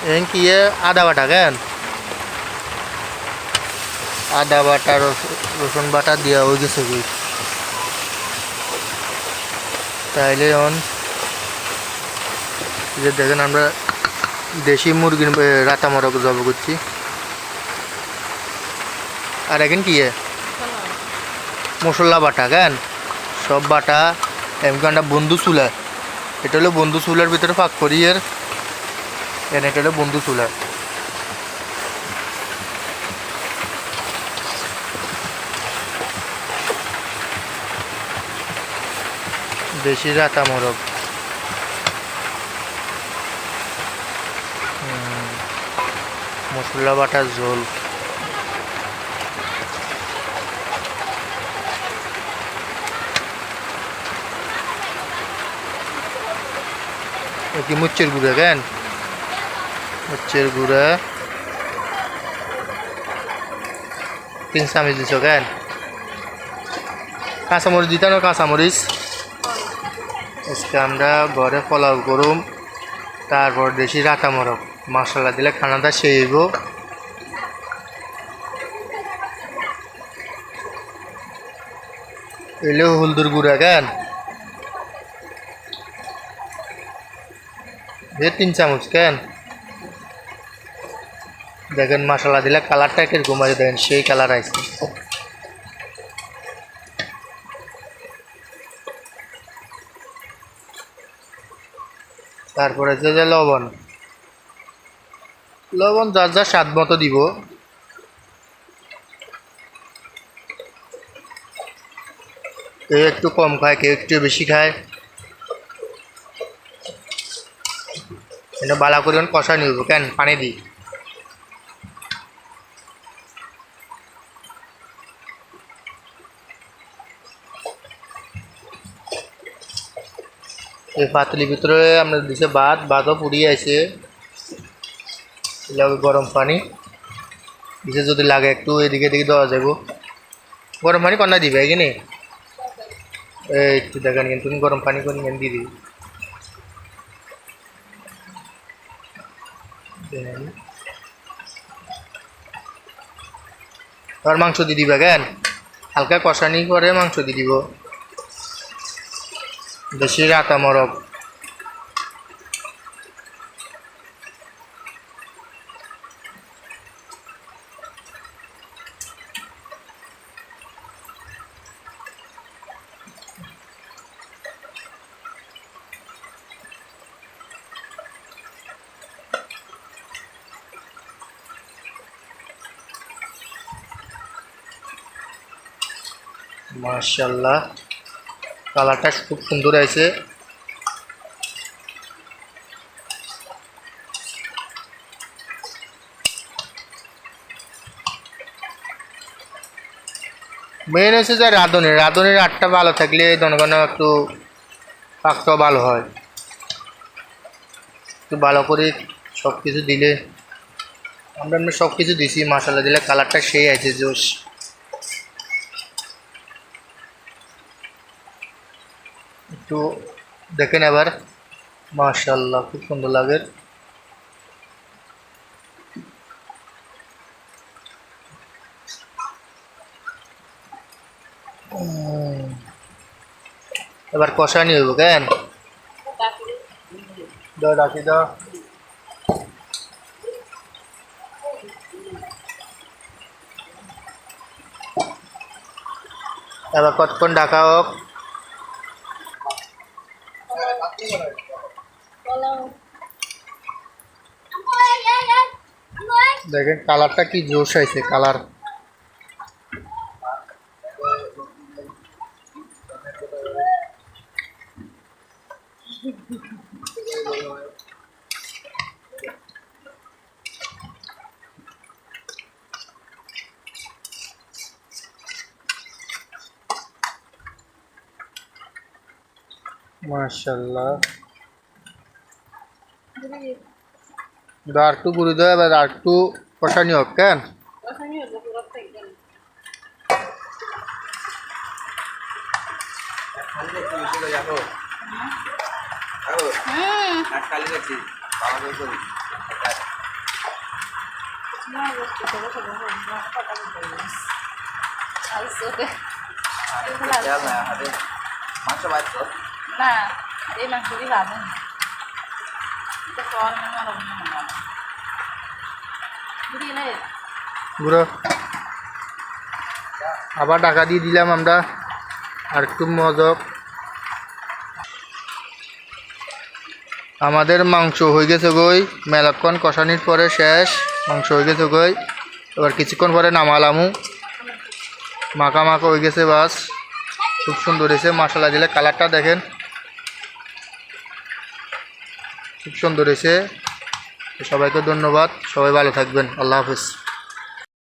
এখন কি আদা বাটা কেন আদা বাটা রসুন বাটা দেওয়া হয়ে গেছে কি তাইলে এখন যে দেখেন আমরা দেশি মুরগির রাতা মোরগ জব করছি আর এখন কি মশলা বাটা কেন সব বাটা এমকানটা বন্ধু চুলা এটা হলো বন্ধু চুলার ভিতরে ফাঁক করি এর এটা হলো বন্ধু চুলা দেশি রাতা মোরগ মশলা বাটার ঝোল কি মুচ্ছের গুঁড়া কেন মুচ্ছের গুঁড়া 3 চামচ দিছ কেন কাঁচামরিচ দিতে না কাঁচামরিচ আজকে আমরা ঘরে পোলাও করুম তারপর দেশি রাতা মোরগ মশলা দিলে খানাটা সেইব এলে হলদুর গুঁড়া কেন 3 চামচ কেন দেখেন মশলা দিলে কালারটা কিরকম আছে দেখেন সেই কালার আছে তারপরে যে লবণ লবণ যার যার স্বাদ মতো দিব কেউ একটু কম খায় কেউ একটু বেশি খায় এটা বালা করে কষা নিব কেন পানি দিই এই পাতলির ভিতরে আমরা দিছে ভাতও পুড়িয়ে আছে গরম পানি দিছে যদি লাগে একটু এদিকে এদিকে দেওয়া যাব গরম পানি কন্যা দিবে এখানে এই একটু দেখেন কিন্তু তুমি গরম পানি করে দিয়ে দিবি আর মাংস দিয়ে দিবা কেন হালকা কষানি করে মাংস দিয়ে দিব দেশি রাতা মোরগ মাশাআল্লাহ কালারটা খুব সুন্দর আছে মেন হচ্ছে যে রাঁধুনির আটটা ভালো থাকলে জনগণ একটু পাকটাও ভালো হয় একটু ভালো করে সব কিছু দিলে আমরা সব কিছু দিছি মশলা দিলে কালারটা সেই আছে জোশ একটু দেখেন এবার মাশাআল্লাহ খুব সুন্দর লাগে এবার কষানি হইব কেন দাও রাখি দাও এবার কতক্ষণ ঢাকা হোক দেখেন কালারটা কি জোশ আছে কালার মাশাআল্লাহ একটু গুঁড়ি দেওয়া এবার আর একটু কষানি হোক কেন না এই মাংস দিয়ে খাবো বুঝলে গুঁড়ো আবার ঢাকা দিয়ে দিলাম আমরা আর একটু মজক আমাদের মাংস হয়ে গেছে গই মেলাক্ষণ কষানির পরে শেষ মাংস হয়ে গেছে গই এবার কিছুক্ষণ পরে নামালামু মাখা মাখা হয়ে গেছে বাস খুব সুন্দর হয়েছে মশলা দিলে কালারটা দেখেন খুব সুন্দর হয়েছে সবাইকে ধন্যবাদ সবাই ভালো থাকবেন আল্লাহ হাফিজ